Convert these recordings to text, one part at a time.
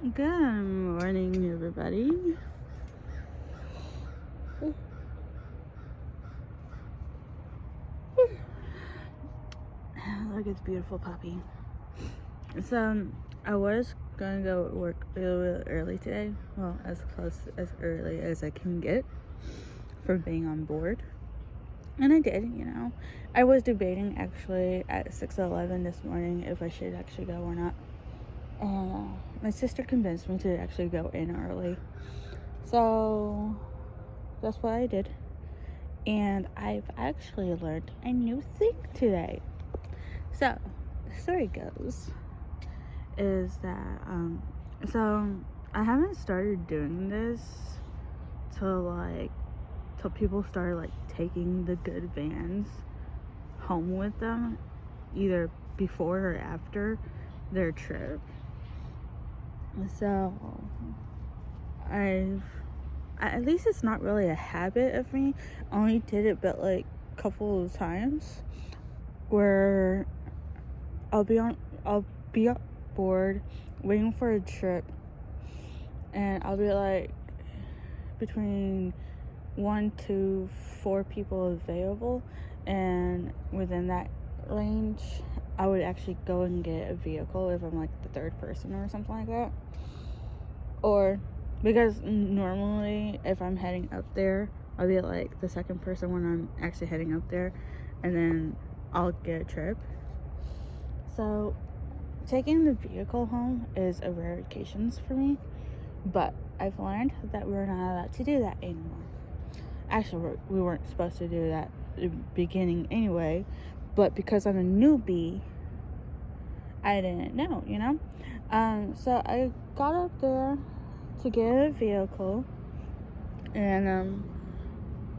Good morning, everybody. Look at this beautiful puppy. So, I was going to go work really early today. Well, as close as early as I can get for being on board. And I did, I was debating actually at 6:11 this morning if I should actually go or not. And my sister convinced me to actually go in early. So, that's what I did. And I've actually learned a new thing today. So, the story goes is that, so I haven't started doing this till people started taking the good vans home with them, either before or after their trip. So, at least it's not really a habit of me. I only did it but a couple of times where I'll be on board waiting for a trip, and I'll be between 1 to 4 people available, and within that range I would actually go and get a vehicle if I'm the third person or something like that. Or because normally if I'm heading up there, I'll be the second person when I'm actually heading up there, and then I'll get a trip. So taking the vehicle home is a rare occasion for me, but I've learned that we're not allowed to do that anymore. Actually, we weren't supposed to do that at the beginning anyway, but because I'm a newbie, I didn't know, So I got up there to get a vehicle, and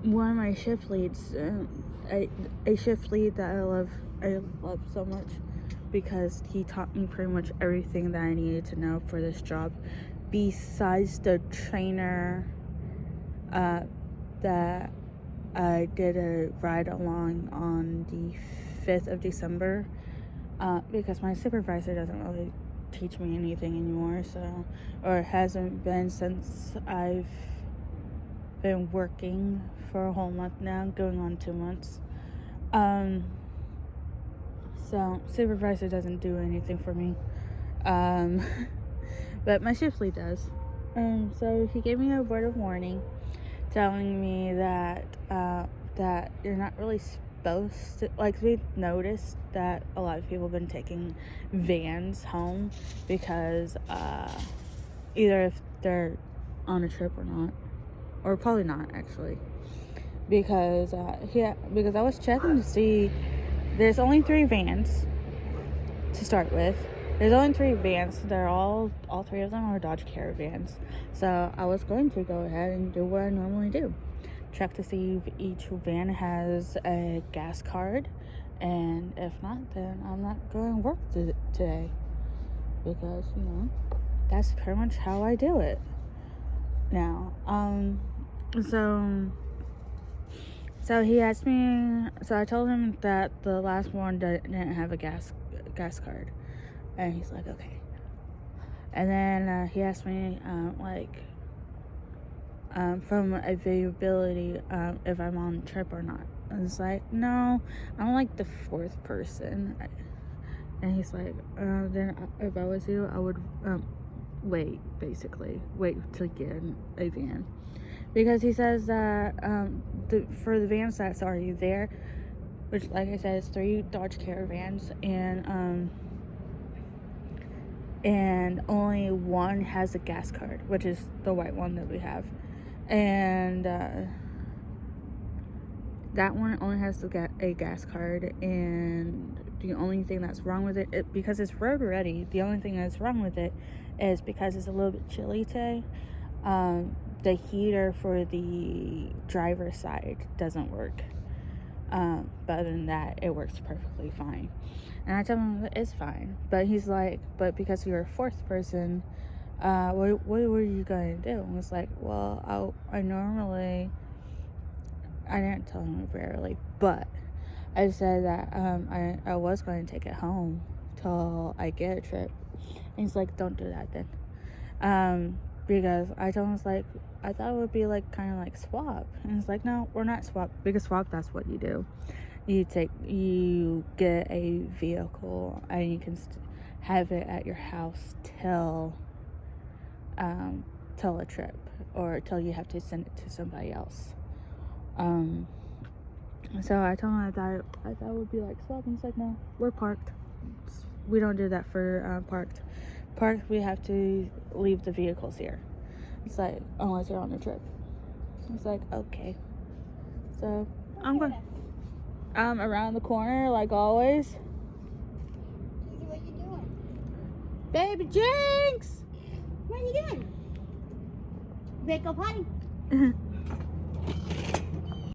one of my shift leads, a shift lead that I love so much, because he taught me pretty much everything that I needed to know for this job, besides the trainer that I did a ride along on the 5th of December, because my supervisor doesn't really teach me anything anymore, or it hasn't been since I've been working for a whole month now, going on 2 months. So supervisor doesn't do anything for me, but my shift lead does. So he gave me a word of warning, telling me that that you're not really supposed to, we've noticed that a lot of people have been taking vans home because either if they're on a trip or not, or probably not actually, because because I was checking to see there's only 3 vans to start with. There's only 3 vans. They're all 3 of them are Dodge Caravans. So I was going to go ahead and do what I normally do. Check to see if each van has a gas card. And if not, then I'm not going to work today. Because, that's pretty much how I do it now. So he asked me, so I told him that the last one didn't have a gas card. And he's like, okay. And then he asked me, from availability, if I'm on trip or not. I was like, no, I'm the 4th person. And he's like, then if I was you, I would wait till get a van. Because he says that for the vans that's already there, which, like I said, is 3 Dodge Caravans, and only one has a gas card, which is the white one that we have, and that one only has a gas card, and the only thing that's wrong with it, because it's road ready, the only thing that's wrong with it is because it's a little bit chilly today. The heater for the driver's side doesn't work. But other than that, it works perfectly fine. And I tell him it's fine. But he's like, but because you're a 4th person, what were you going to do? And I was like, well, I didn't tell him rarely, but I said that I was going to take it home till I get a trip. And he's like, don't do that then. Because I told him, it's like, I thought it would be like kind of like swap, and it's like, no, we're not swap, because swap, that's what you do. You get a vehicle and you can have it at your house till a trip, or till you have to send it to somebody else. So I told him I thought it would be like swap, and he's like, no, we're parked. We don't do that for parked. Parked, we have to leave the vehicles here. It's like, unless you're on a trip. It's like, okay. So I'm going around the corner like always. Susie, what you doing? Baby Jinx! What are you doing? Wake up, honey.